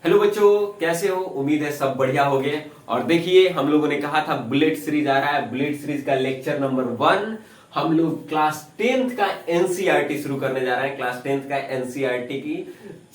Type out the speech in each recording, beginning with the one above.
Hello बच्चों, कैसे हो? उम्मीद है सब बढ़िया हो गए। और देखिए, हम लोगों ने कहा था बुलेट सीरीज आ रहा है। बुलेट सीरीज का लेक्चर नंबर 1 हम लोग क्लास 10th का एनसीईआरटी शुरू करने जा रहे हैं। क्लास 10th का एनसीईआरटी की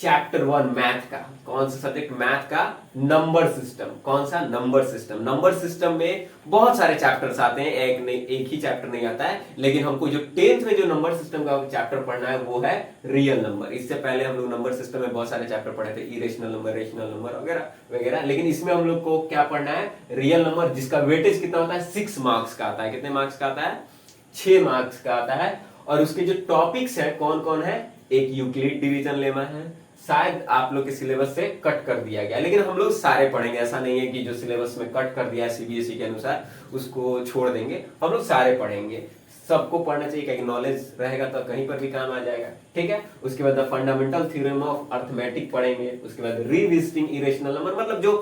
चैप्टर 1 मैथ का। कौन सा सब्जेक्ट? मैथ का नंबर सिस्टम। कौन सा? Number system. नंबर सिस्टम में बहुत सारे चैप्टर्स आते हैं, एक ही चैप्टर नहीं आता है। लेकिन हमको जो 10th में जो नंबर सिस्टम का चैप्टर पढ़ना है वो है रियल नंबर। इससे पहले हम लोग नंबर सिस्टम में बहुत सारे चैप्टर पढ़े थे, इरेशनल नंबर, रेशनल नंबर वगैरह वगैरह। लेकिन इसमें हम लोग को क्या पढ़ना है? रियल नंबर, जिसका वेटेज कितना होता है? 6 मार्क्स का आता है। कितने मार्क्स का आता है? 6 मार्क्स का आता है। और उसके जो टॉपिक्स है कौन कौन है? एक यूक्लिड डिवीजन लेमा है, शायद आप लोग के सिलेबस से कट कर दिया गया, लेकिन हम लोग सारे पढ़ेंगे। ऐसा नहीं है कि जो सिलेबस में कट कर दिया है सीबीएसई के अनुसार उसको छोड़ देंगे। हम लोग सारे पढ़ेंगे। सबको पढ़ना चाहिए, क्योंकि नॉलेज रहेगा तो कहीं पर भी काम आ जाएगा। ठीक है। उसके बाद फंडामेंटल थ्योरम ऑफ अर्थमेटिक पढ़ेंगे। उसके बाद रिविजिटिंग इरेशनल नंबर, मतलब जो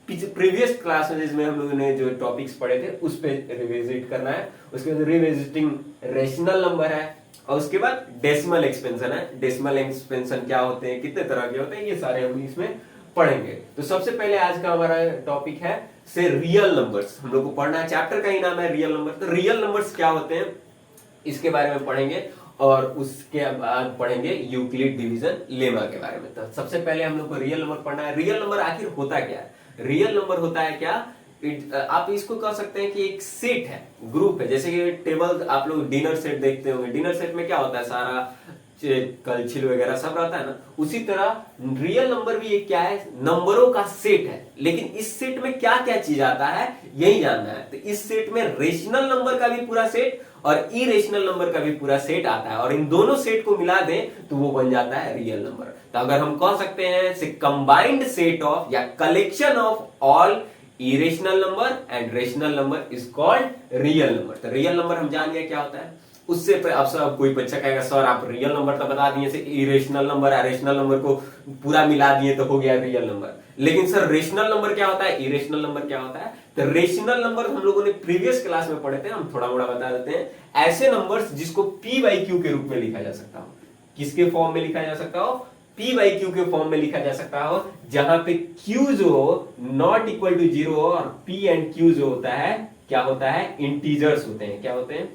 प्रीवियस क्लास में जिसमें हम लोगों ने जो टॉपिक्स पढ़े थे उस पर रिविजिट करना है। उसके बाद रिविजिटिंग रेशनल नंबर है। और उसके बाद डेसिमल एक्सपेंशन है। डेसिमल एक्सपेंशन क्या होते हैं, कितने तरह के होते हैं, ये सारे हम इसमें पढ़ेंगे। तो सबसे पहले आज का हमारा टॉपिक है से रियल नंबर्स। हम लोग को पढ़ना है, चैप्टर का ही नाम है रियल नंबर। तो रियल नंबर्स क्या होते हैं इसके बारे में पढ़ेंगे। और उसके बाद पढ़ेंगे यूक्लिड डिवीजन लेमा के बारे में। तो सबसे पहले हम लोग को रियल नंबर पढ़ना है। रियल नंबर आखिर होता क्या है? रियल नंबर होता है क्या? आप इसको कह सकते हैं कि एक सेट है, ग्रुप है। जैसे कि टेबल, आप लोग डिनर सेट देखते होंगे। डिनर सेट में क्या होता है? सारा कलछिल वगैरह सब रहता है ना। उसी तरह रियल नंबर भी एक क्या है? नंबरों का सेट है। लेकिन इस सेट में क्या क्या चीज आता है यही जानना है। तो इस सेट में रेशनल नंबर का भी पूरा सेट और इरेशनल नंबर का भी पूरा सेट आता है। और इन दोनों सेट को मिला दें तो वो बन जाता है रियल नंबर। तो अगर हम कह सकते हैं से कंबाइंड सेट ऑफ या collection of all irrational number and rational number is called real number. तो रियल नंबर हम जान गए क्या होता है। उससे अब सब कोई बच्चा कहेगा सर आप रियल नंबर तो बता दिए, से इरेशनल नंबर और रेशनल नंबर को पूरा मिला दिए तो हो गया रियल नंबर। लेकिन सर रेशनल नंबर क्या होता है, इरेशनल नंबर क्या होता है? तो रेशनल नंबर हम लोगों ने प्रीवियस क्लास में पढ़े थे, हम थोड़ा मोड़ा बता देते हैं। ऐसे नंबर्स जिसको पी बाई क्यू के रूप में लिखा जा सकता हो। किसके फॉर्म में लिखा जा सकता हो? पी बाई क्यू के फॉर्म में लिखा जा सकता हो, जहां पे क्यू जो हो नॉट इक्वल टू 0 हो और पी एंड क्यू जो होता है क्या होता है? इंटीजर्स होते हैं। क्या होते हैं?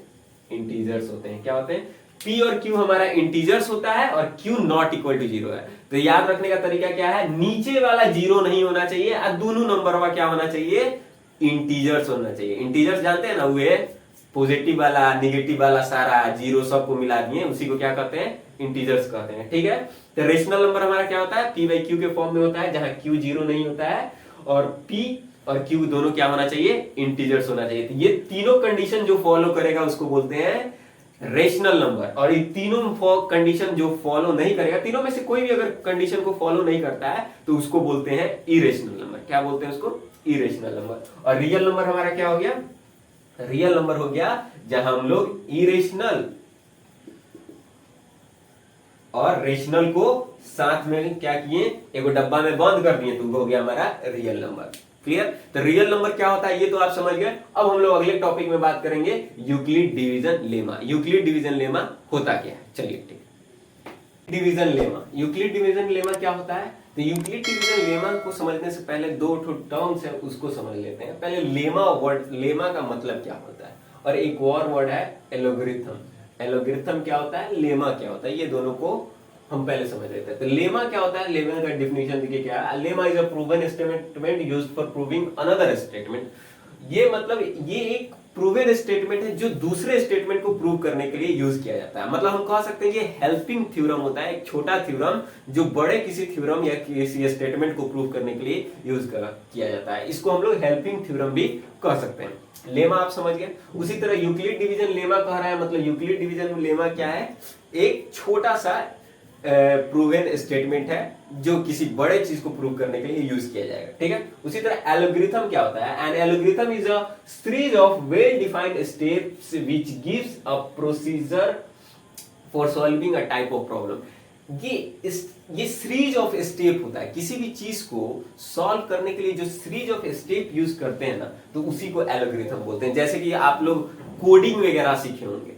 इंटीजर्स होते हैं। क्या होते हैं? P और Q हमारा इंटीजर्स होता है और Q नॉट इक्वल टू 0 है। तो याद रखने का तरीका क्या है? नीचे वाला 0 नहीं होना चाहिए और दोनों नंबर का क्या होना चाहिए? इंटीजर्स होना चाहिए। इंटीजर्स जानते हैं ना, वे पॉजिटिव वाला, नेगेटिव वाला, सारा जीरो सबको मिला दिए, उसी को क्या कहते हैं? इंटीजर्स कहते हैं। ठीक है। तो रेशनल नंबर हमारा क्या होता है? P बाई Q के फॉर्म में होता है, जहां Q 0 नहीं होता है और P और Q दोनों क्या होना चाहिए? इंटीजर्स होना चाहिए। तो ये तीनों कंडीशन जो फॉलो करेगा उसको बोलते हैं रेशनल नंबर। और ये तीनों कंडीशन जो फॉलो नहीं करेगा, तीनों में से कोई भी अगर कंडीशन को फॉलो नहीं करता है तो उसको बोलते हैं इरेशनल नंबर। क्या बोलते हैं उसको? Irrational number. और रियल नंबर हमारा क्या हो गया? रियल नंबर हो गया जहां हम लोग इरेशनल और रेशनल को साथ में क्या किए? एक डब्बा में बंद कर दिए, तो वो हो गया हमारा रियल नंबर। क्लियर? तो रियल नंबर क्या होता है ये तो आप समझ गए। अब हम लोग अगले टॉपिक में बात करेंगे Euclid division lemma. Euclid division lemma होता क्या है? चलिए ठीक। Division lemma, Euclid division lemma क्या होता है? तो यूक्लिड डिवीजन लेमा को समझने से पहले दो टर्म्स है उसको समझ लेते हैं। पहले लेमा वर्ड, लेमा का मतलब क्या होता है, और एक और वर्ड है एलोगरिथम। एलोगरिथम क्या होता है, लेमा क्या होता है, ये दोनों को हम पहले समझ लेते हैं। तो लेमा क्या होता है? लेमा का डिफिनेशन देखिए क्या है। Lemma is a proven statement used for proving another statement. ये मतलब ये एक प्रूवन स्टेटमेंट है जो दूसरे स्टेटमेंट को प्रूव करने के लिए यूज किया जाता है। मतलब हम कह सकते हैं ये हेल्पिंग थ्योरम होता है, एक छोटा थ्योरम जो बड़े किसी थ्योरम या किसी स्टेटमेंट को प्रूव करने के लिए यूज किया जाता है। इसको हम लोग हेल्पिंग थ्योरम भी कह सकते हैं। लेमा आप समझ गए। उसी तरह यूक्लिड डिवीजन लेमा कह रहा है, मतलब यूक्लिड डिवीजन लेमा क्या है? एक छोटा सा प्रूवन स्टेटमेंट है जो किसी बड़े चीज को प्रूव करने के लिए यूज किया जाएगा। ठीक है। उसी तरह एल्गोरिथम क्या होता है? An algorithm is a series of well defined steps which gives a procedure for solving a type of problem. ये सीरीज ऑफ स्टेप होता है। किसी भी चीज को सॉल्व करने के लिए जो सीरीज ऑफ स्टेप यूज करते हैं ना, तो उसी को एल्गोरिथम बोलते हैं। जैसे कि आप लोग कोडिंग वगैरह सीखे होंगे।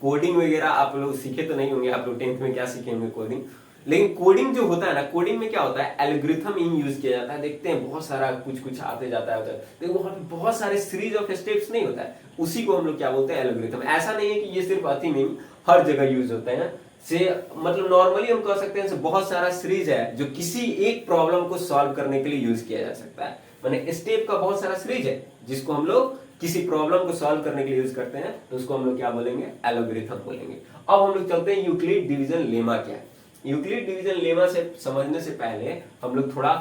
कोडिंग वगैरह आप लोग सीखे तो नहीं होंगे, आप लोग 10th में क्या सीखे होंगे? कोडिंग। लेकिन कोडिंग जो होता है ना, कोडिंग में क्या होता है, एल्गोरिथम यूज किया जाता है। देखते हैं बहुत सारा कुछ कुछ आते जाता है, तो वहां पे बहुत सारे सीरीज ऑफ स्टेप्स नहीं होता है, उसी को हम लोग क्या बोलते हैं, एल्गोरिथम। ऐसा नहीं है कि ये सिर्फ अति नहीं, हर जगह यूज होते हैं से, मतलब नॉर्मली हम कह सकते हैं बहुत सारा सीरीज है जो किसी एक प्रॉब्लम को सॉल्व करने के लिए यूज किया जा सकता है। माने स्टेप का बहुत सारा सीरीज है जिसको हम लोग किसी प्रॉब्लम को सॉल्व करने के लिए यूज करते हैं, तो उसको हम लोग क्या बोलेंगे, एल्गोरिथम बोलेंगे। अब हम लोग चलते हैं यूक्लिड डिवीजन लेमा क्या है। यूक्लिड डिवीजन लेमा से समझने से पहले हम लोग थोड़ा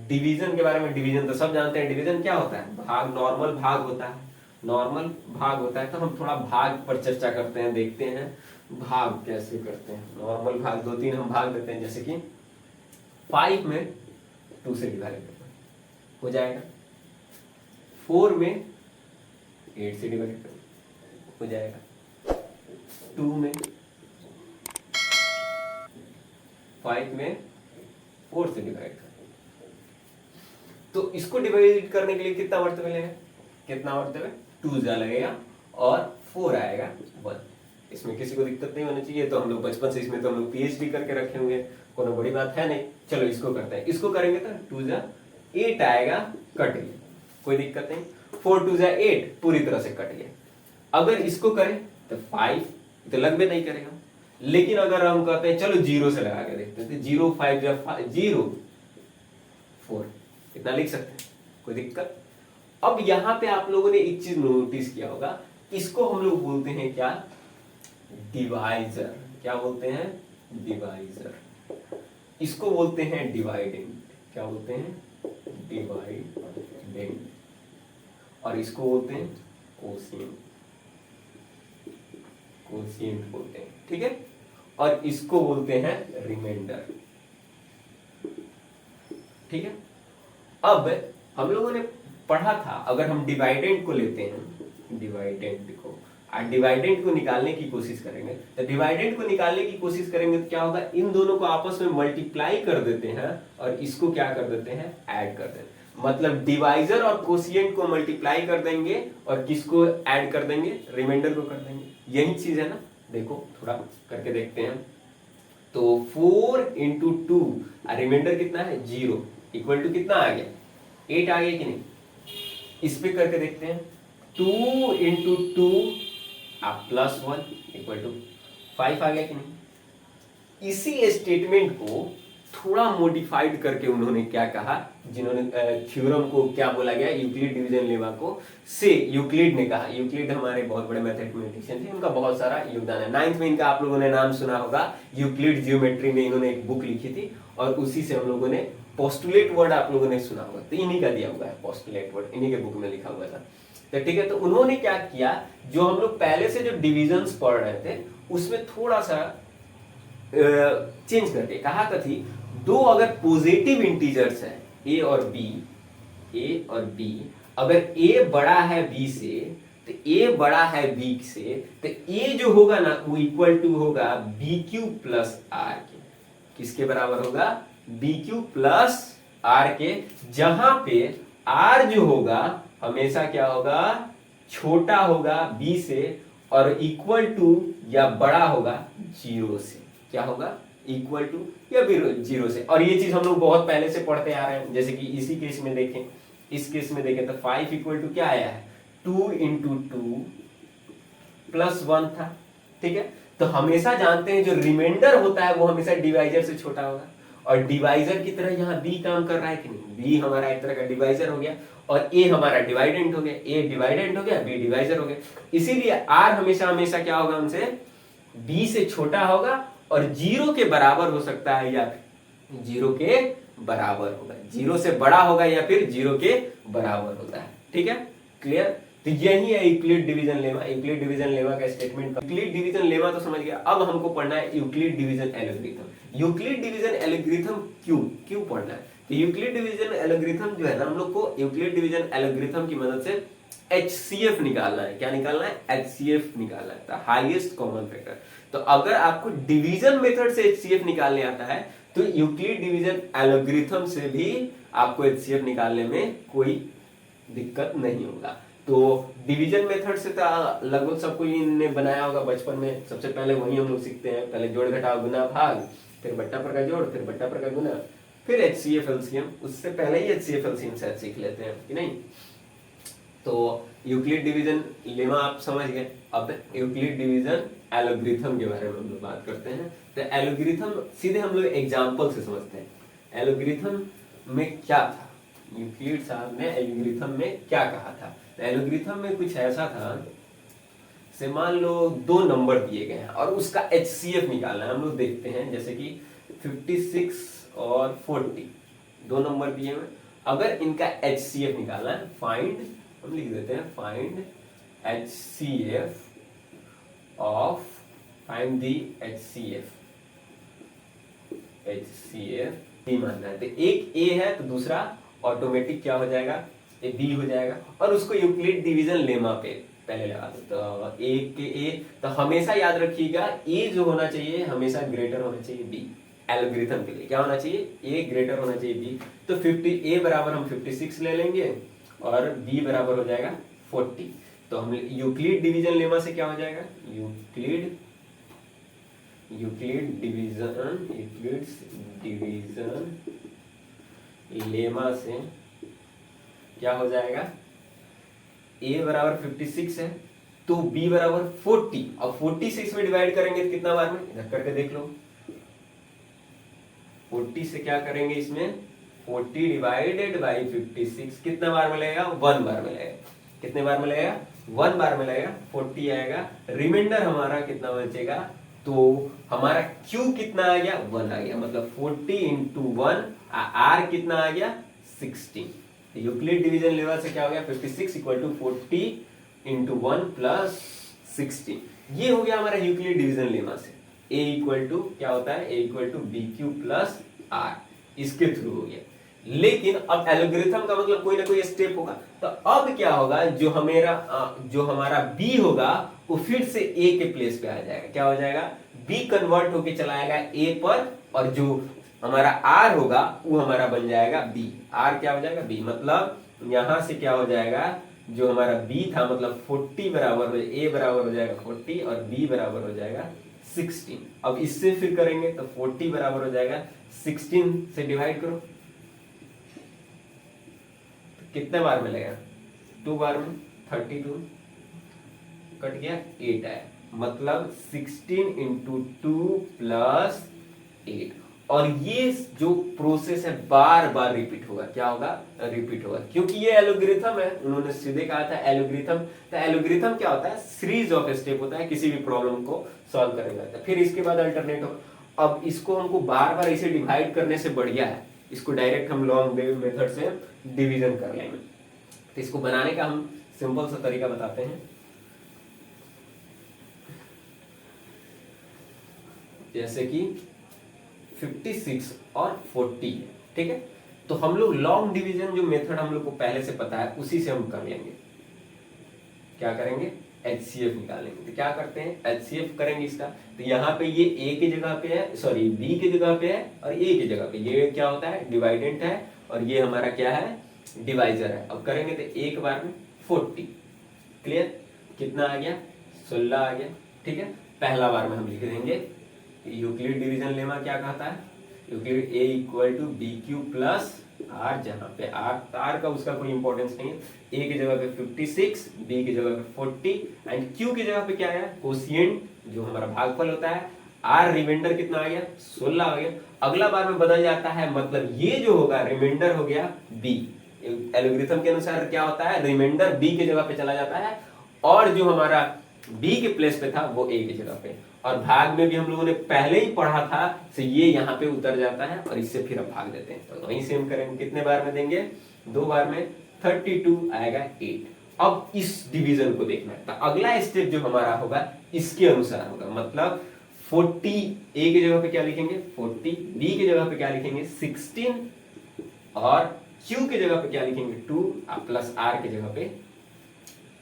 डिवीजन के बारे में, डिवीजन तो सब जानते हैं, डिवीजन क्या होता है, भाग, नॉर्मल भाग होता है, नॉर्मल भाग होता है। तो हम थोड़ा भाग पर चर्चा करते हैं, देखते हैं भाग कैसे करते हैं। नॉर्मल भाग दो तीन हम भाग देते हैं, जैसे कि 5 में 2 से डिवाइड हो जाएगा, 4 में 8 से डिवाइड हो जाएगा, 2 में 5 में 4 से डिवाइड कर। तो इसको डिवाइड करने के लिए कितना वर्तव्य लगेगा, कितना वर्तव्य, 2 जा लगेगा और 4 आएगा 1। इसमें किसी को दिक्कत नहीं होनी चाहिए, तो हम लोग बचपन से इसमें तो हम लोग पीएचडी करके रखे होंगे, कोई बड़ी बात है नहीं। चलो इसको करते हैं, इसको करेंगे तो 2 जा 8 आएगा, कट गया, कोई दिक्कत नहीं। 4 2 जा 8 पूरी तरह से कट गया। अगर इसको करें तो 5 तो लगभग नहीं करेगा, लेकिन अगर हम कहते हैं चलो 0 से लगा के देखते हैं, 0 5 जा 0 4, इतना लिख सकते हैं, कोई दिक्कत। अब यहां पे आप लोगों ने एक चीज नोटिस किया होगा, इसको हम लोग बोलते हैं क्या, डिवाइजर। क्या बोलते हैं, डिवाइजर। इसको बोलते हैं डिवाइडेंट। क्या बोलते हैं, डिवाइडेंट। और इसको बोलते हैं कोशिएंट, कोशिएंट बोलते हैं, ठीक है। और इसको बोलते हैं रिमाइंडर, ठीक है। अब हम लोगों ने पढ़ा था, अगर हम डिवाइडेंट को लेते हैं, डिवाइडेंट को, डिवाइडेंट को निकालने की कोशिश करेंगे, तो डिवाइडेंट को निकालने की कोशिश करेंगे तो क्या होगा, इन दोनों को आपस में मल्टीप्लाई कर देते हैं और इसको क्या कर देते हैं, ऐड कर देते हैं। मतलब डिवाइजर और कोशिएंट को मल्टीप्लाई कर देंगे और किसको ऐड कर देंगे, रिमाइंडर को कर देंगे। यही चीज है ना, देखो थोड़ा करके देखते हैं। तो 4 इंटू 2, रिमाइंडर कितना है 0, इक्वल टू कितना आ गया, 8 आ गया कि नहीं। इस पे करके देखते हैं, 2 इंटू 2 प्लस 1 इक्वल टू 5 आ गया कि नहीं। इसी स्टेटमेंट को थोड़ा मॉडिफाइड करके उन्होंने क्या कहा, जिन्होंने थ्योरम को क्या बोला गया, यूक्लिड डिवीजन लेमा को, से यूक्लिड ने कहा। यूक्लिड हमारे बहुत बड़े मैथमेटिशियन थे, उनका बहुत सारा योगदान है। 9th में इनका आप लोगों ने नाम सुना होगा, यूक्लिड जियोमेट्री में इन्होंने एक बुक लिखी थी और उसी से हम लोगों ने पोस्टुलेट वर्ड आप लोगों ने सुना होगा, तो इन्हीं का दिया हुआ है पोस्टुलेट वर्ड, इन्हीं के बुक में लिखा हुआ था। तो ठीक है, तो उन्होंने क्या किया, जो हम लोग पहले से जो डिविजन्स पढ़ रहे थे उसमें थोड़ा सा चेंज करके कहा कथी, दो अगर पॉजिटिव इंटीजर्स है ए और बी, अगर ए बड़ा है बी से तो ए बड़ा है बी से, तो ए जो होगा ना वो इक्वल टू होगा बी क्यू प्लस आर के। किसके बराबर होगा, बी क्यू प्लस आर के, जहां पे आर जो होगा हमेशा क्या होगा, छोटा होगा बी से और इक्वल टू या बड़ा होगा 0 से। क्या होगा, इक्वल टू या फिर 0 से। और ये चीज हम लोग बहुत पहले से पढ़ते आ रहे हैं, जैसे कि इसी केस में देखें, इस केस में देखें तो 5 इक्वल टू क्या आया है, 2 इंटू 2 प्लस 1 था, ठीक है। तो हमेशा जानते हैं जो रिमाइंडर होता है वो हमेशा डिवाइजर से छोटा होगा, और डिवाइजर की तरह यहाँ बी काम कर रहा है कि नहीं, बी हमारा एक तरह का डिवाइजर हो गया और ए हमारा डिवाइडेंट हो गया, ए डिवाइडेंट हो गया, बी डिवाइजर हो गया। इसीलिए आर हमेशा हमेशा क्या होगा, उनसे बी से छोटा होगा और 0 के बराबर हो सकता है या 0 के बराबर होगा, 0 से बड़ा होगा या फिर 0 के बराबर होता है, ठीक है, क्लियर। तो यही है Euclid division lemma. Euclid division lemma का स्टेटमेंट, यूक्लिड डिवीजन लेमा तो समझ गया। अब हमको पढ़ना है Euclid division algorithm. Euclid division algorithm क्यों पढ़ना है, तो यूक्लिड डिवीजन एल्गोरिथम जो है ना, हम लोग को यूक्लिड डिवीजन एल्गोरिथम की मदद से HCF निकालना है। क्या निकालना है, HCF निकालना है, हाईएस्ट कॉमन फैक्टर। तो अगर आपको डिवीजन मेथड से HCF निकालने आता है तो यूक्लिड डिवीजन एल्गोरिथम से भी आपको HCF निकालने में कोई दिक्कत नहीं होगा। तो डिवीजन मेथड से तो लगभग सबको इन्होंने बनाया होगा बचपन में, सबसे पहले वही हम लोग सीखते हैं, पहले जोड़ घटाव गुना भाग, फिर बट्टा पर का जोड़, फिर बट्टा पर का गुना, फिर HCF एलसीएम। उससे पहले ही HCF एलसीएम शायद सीख लेते हैं कि नहीं। तो यूक्लिड डिवीजन लेमा आप समझ गए। अब यूक्लिड डिवीजन एलोग्रिथम के बारे में हम लोग बात करते हैं। तो एलोग्रिथम सीधे हम लोग एग्जांपल से समझते हैं। एलोग्रिथम में क्या था, यूक्लिड साहब ने एलोग्रिथम में क्या कहा था। तो एलोग्रिथम में कुछ ऐसा था, से मान लो दो नंबर दिए गए हैं और उसका HCF निकालना है। हम लोग देखते हैं जैसे कि 56 और 40 दो नंबर दिए हुए, अगर इनका HCF निकालना है, फाइंड, हम लिख देते हैं find HCF of, find the HCF B मानना है। तो एक A है तो दूसरा ऑटोमेटिक क्या हो जाएगा, ए B हो जाएगा। और उसको यूक्लिड डिवीजन लेमा पे पहले लगा दो। तो A के A, तो हमेशा याद रखिएगा A जो होना चाहिए हमेशा ग्रेटर होना चाहिए B। एल्गोरिथम के लिए क्या होना चाहिए, A ग्रेटर होना चाहिए B। तो 50 A बराबर हम 56 ले लेंगे और B बराबर हो जाएगा 40। तो हम यूक्लिड डिवीजन लेमा से क्या हो जाएगा, यूक्लिड डिवीजन लेमा से क्या हो जाएगा, A बराबर 56 है तो B बराबर 40। अब 40 से इसमें डिवाइड करेंगे तो कितना बार में, इधर करके देख लो। 40 से क्या करेंगे इसमें, 40 डिवाइडेड बाई 56 कितना बार मिलेगा, 1 बार मिलेगा। कितने बार मिलेगा, 1 बार मिलेगा। 40 आएगा, रिमाइंडर हमारा कितना बचेगा, तो हमारा Q कितना आ गया, 1 आ गया। मतलब 40 इंटू 1, R कितना आ गया, 16। यूक्लिड डिवीजन लेवल से क्या हो गया, 56 इक्वल टू 40 इंटू 1 प्लस 16। ये हो गया हमारा यूक्लिड डिवीजन लेमा से। A इक्वल टू क्या होता है, A equal to BQ plus R, इसके थ्रू हो गया। लेकिन अब एल्गोरिथम का मतलब कोई ना कोई स्टेप होगा। तो अब क्या होगा, जो हमारा B होगा वो फिर से A के प्लेस पे आ जाएगा। क्या हो जाएगा, B कन्वर्ट होके चला आएगा A पर, और जो हमारा R होगा वो हमारा बन जाएगा B। R क्या हो जाएगा, B। मतलब यहां से क्या हो जाएगा, जो हमारा B था मतलब 40 बराबर हो, A बराबर हो जाएगा 40 और B बराबर हो जाएगा 16। अब इससे फिर करेंगे तो 40 बराबर हो जाएगा 16 से डिवाइड करो, तो कितने बार मिलेगा, 2 बार में, 32 कट गया, 8 आया। मतलब 16 इंटू 2 प्लस 8। और ये जो प्रोसेस है बार बार रिपीट होगा। क्या होगा, रिपीट होगा, क्योंकि ये एल्गोरिथम है। उन्होंने सीधे कहा था एल्गोरिथम। तो एल्गोरिथम क्या होता है, सीरीज ऑफ स्टेप होता है किसी भी प्रॉब्लम को सॉल्व करने का। फिर इसके बाद अल्टरनेट हो। अब इसको हमको बार बार इसे डिवाइड करने से बढ़िया है इसको डायरेक्ट हम लॉन्ग मेथड से डिवीजन कर लेंगे। तो इसको बनाने का हम सिंपल सा तरीका बताते हैं। जैसे कि 56 और 40 है, ठीक है। तो हम लोग लॉन्ग डिवीजन जो मेथड हम लोग को पहले से पता है उसी से हम कर लेंगे। क्या करेंगे, HCF निकालेंगे। तो क्या करते हैं, HCF करेंगे इसका। तो यहाँ पे ये A की जगह पे है, सॉरी B की जगह पे है, और A की जगह पे ये क्या होता है, डिवाइडेंट है, और ये हमारा क्या है, डिवाइजर है। अब करेंगे तो एक बार में 40, क्लियर, कितना आ गया, 16 आ गया, ठीक है। पहला बार में हम लिख देंगे यूक्लिड डिवीजन लेमा क्या कहता है, Euclid A equal to BQ plus R, जहां पे R का उसका कोई इंपॉर्टेंस नहीं है। A की जगह पे 56, B की जगह पे 40 एंड Q की जगह पे क्या है, कोशिएंट जो हमारा भागफल होता है। R रिमाइंडर कितना आ गया, 16 आ गया। अगला बार में बदल जाता है, मतलब ये जो होगा रिमाइंडर हो गया B। एल्गोरिथम के अनुसार क्या होता है, रिमाइंडर B की जगह पे चला जाता है, और जो हमारा B के प्लेस पे था वो A की जगह पे। और भाग में भी हम लोगों ने पहले ही पढ़ा था, तो ये यहाँ पे उतर जाता है और इससे फिर अब भाग देते हैं। तो वहीं से हम करेंगे, कितने बार में देंगे, 2 बार में, 32 आएगा 8। अब इस डिवीजन को देखना है। तो अगला स्टेप जो हमारा होगा इसके अनुसार होगा। मतलब 40 A की जगह पे क्या लिखेंगे, 40, B की जगह पे क्या लिखेंगे, 16, और Q की जगह पे क्या लिखेंगे, 2 प्लस R की जगह पे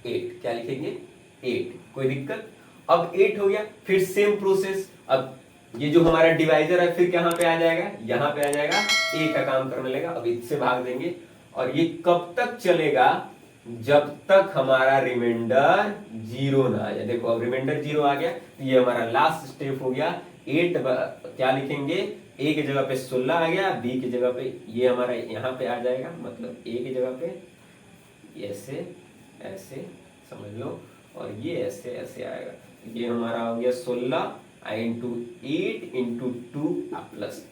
8। क्या लिखेंगे, 8। कोई दिक्कत। अब 8 हो गया, फिर सेम प्रोसेस। अब ये जो हमारा डिवाइजर है फिर कहां पे आ जाएगा, यहां पे आ जाएगा, A का काम करने लगेगा। अब इससे भाग देंगे, और ये कब तक चलेगा, जब तक हमारा रिमाइंडर 0 ना आ जाए। देखो अब रिमाइंडर 0 आ गया, तो ये हमारा लास्ट स्टेप हो गया 8 क्या लिखेंगे, ए की जगह पे 16 आ गया, बी की जगह पे ये हमारा यहाँ पे आ जाएगा, मतलब ए की जगह पे ऐसे ऐसे समझ लो, और ये ऐसे ऐसे आएगा। ये हमारा हो गया 16 इंटू 8 इंटू 2 प्लस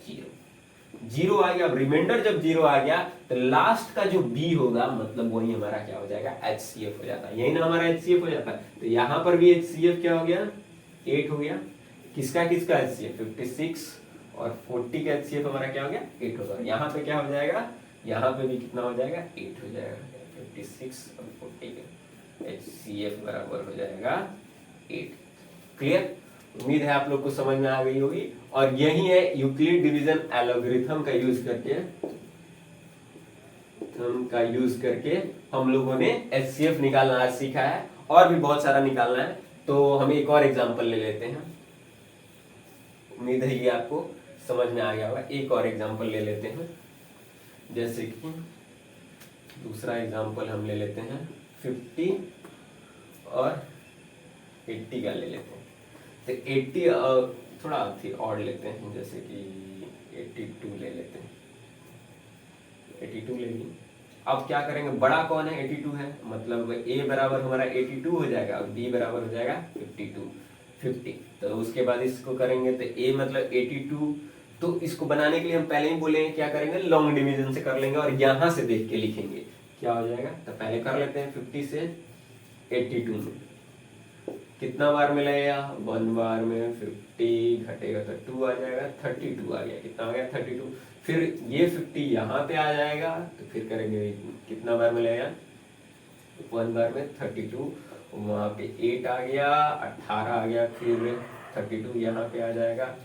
0 आ गया। अब रिमाइंडर जब 0 आ गया तो लास्ट का जो b होगा मतलब वही हमारा क्या हो जाएगा, HCF हो जाता है। यही ना हमारा HCF हो जाता है। तो यहाँ पर भी HCF क्या हो गया, 8 हो गया। किसका किसका HCF, 56 और 40 का HCF हमारा क्या हो गया, 8 होगा। यहाँ पे क्या हो जाएगा, यहाँ पे भी कितना हो जाएगा, 8 हो जाएगा। 56 और 40 का HCF बराबर हो जाएगा 8। क्लियर, उम्मीद है आप लोग को समझ में आ गई होगी। और यही है यूक्लिड डिवीजन एल्गोरिथम का यूज करके हम लोगों ने HCF निकालना आज सीखा है, और भी बहुत सारा निकालना है। तो हम एक और एग्जांपल ले लेते हैं। उम्मीद है ये आपको समझ में आ गया होगा। एक और एग्जांपल ले लेते हैं, जैसे कि दूसरा एग्जांपल हम ले लेते हैं 50 और 80 का ले लेते हैं। तो 80 थोड़ा और लेते हैं, जैसे कि 82 ले लेते हैं। 82 ले ली। अब क्या करेंगे, बड़ा कौन है, 82 है, मतलब a बराबर हमारा 82 हो जाएगा और b बराबर हो जाएगा 50। तो उसके बाद इसको करेंगे तो a मतलब 82। तो इसको बनाने के लिए हम पहले ही बोले क्या करेंगे, लॉन्ग डिवीजन से कर लेंगे और यहां से देख के लिखेंगे क्या हो जाएगा। तो पहले कर लेते हैं 50 से 82 में कितना बार मिलेगा, 1 बार में 50 घटेगा तो 2 आ जाएगा, 32 आ गया। कितना आ गया, 32। फिर ये 50 यहाँ पे आ जाएगा, तो फिर करेंगे कितना बार मिलेगा, 1 बार में 32, वहाँ पे 8 आ गया, 18 आ गया, फिर 32 यहाँ पे आ जाएगा।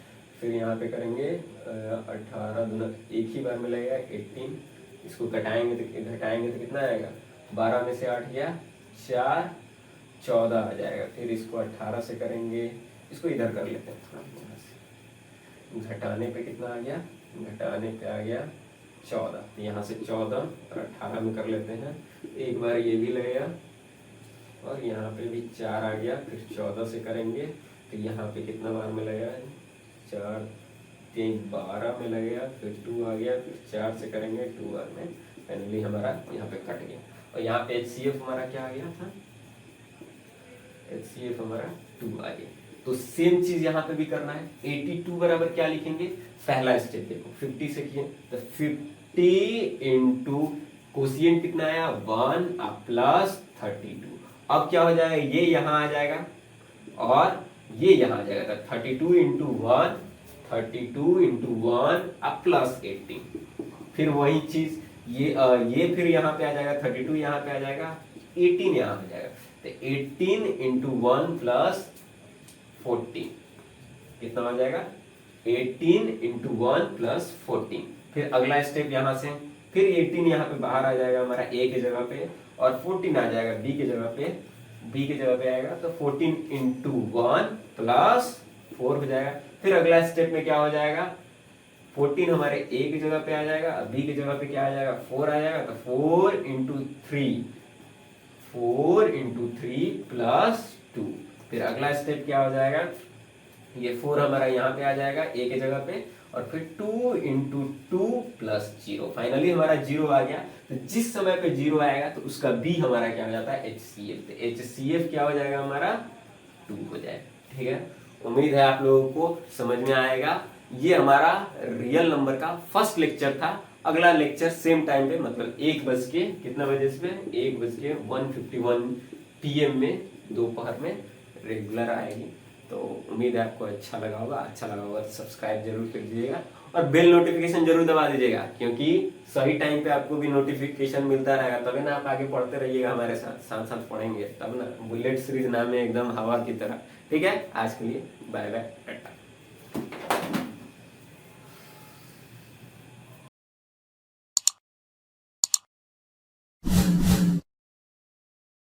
फिर यहाँ पे करेंगे 18 दूना एक ही बार मिलेगा 18। इसको घटाएंगे तो कितना आएगा, 12 में से 8 गया 4, 14 आ जाएगा। फिर इसको 18 से करेंगे, इसको इधर कर लेते हैं थोड़ा, घटाने पे कितना आ गया, घटाने पे आ गया 14। यहाँ से 14 और 18 में कर लेते हैं, एक बार ये भी लगेगा और यहाँ पे भी 4 आ गया। फिर 14 से करेंगे तो यहाँ पे कितना बार में लगेगा, 4 3 12 में लगेगा। फिर 2 आ गया, फिर 4 से करेंगे 2 बार में, फाइनली हमारा यहाँ पे कट गया। और यहाँ पे HCF हमारा क्या आ गया था, HCF हमारा 2 आ गया। तो सेम चीज यहाँ पे भी करना है। 82 बराबर क्या लिखेंगे, पहला स्टेप देखो 50 से किए तो 50 इंटू कोशिएंट कितना आया 1 प्लस 32। अब क्या हो जाएगा, ये यहाँ आ जाएगा और ये यहाँ आ जाएगा। 32 इंटू 1 32 इंटू 1 प्लस 18। फिर वही चीज ये फिर यहाँ पे आ जाएगा, 32 यहाँ पे आ जाएगा, 18 यहाँ आ जाएगा। तो 18 इंटू 1 प्लस 14 कितना हो जाएगा, 18 इंटू 1 प्लस 14। फिर अगला स्टेप यहाँ से, फिर 18 यहाँ पे बाहर आ जाएगा हमारा a की जगह पे, और 14 आ जाएगा b की जगह पे आएगा। तो 14 इंटू 1 प्लस 4 हो जाएगा। फिर अगला स्टेप में क्या हो जाएगा, 14 हमारे a की जगह पे आ जाएगा, b की जगह पे क्या आ जाएगा, 4 आ जाएगा। तो 4 इंटू 3 प्लस 2। फिर अगला स्टेप क्या हो जाएगा, ये 4 हमारा यहाँ पे आ जाएगा a की जगह पे, और फिर 2 इंटू 2 प्लस 0। फाइनली हमारा 0 आ गया। तो जिस समय पे 0 आएगा तो उसका b हमारा क्या हो जाता है, HCF। तो HCF क्या हो जाएगा हमारा, 2 हो जाएगा। ठीक है, उम्मीद है आप लोगों को समझ में आएगा। ये हमारा रियल नंबर का फर्स्ट लेक्चर था। अगला लेक्चर सेम टाइम पे, मतलब 1 बज के कितना बजे से 1:51 PM में दोपहर में रेगुलर आएगी। तो उम्मीद है आपको अच्छा लगा होगा तो सब्सक्राइब जरूर कर दीजिएगा और बेल नोटिफिकेशन जरूर दबा दीजिएगा, क्योंकि सही टाइम पे आपको भी नोटिफिकेशन मिलता रहेगा, तभी ना आप आगे पढ़ते रहिएगा हमारे साथ पढ़ेंगे तब ना। बुलेट सीरीज नाम है एकदम हवा की तरह। ठीक है, आज के लिए बाय बाय।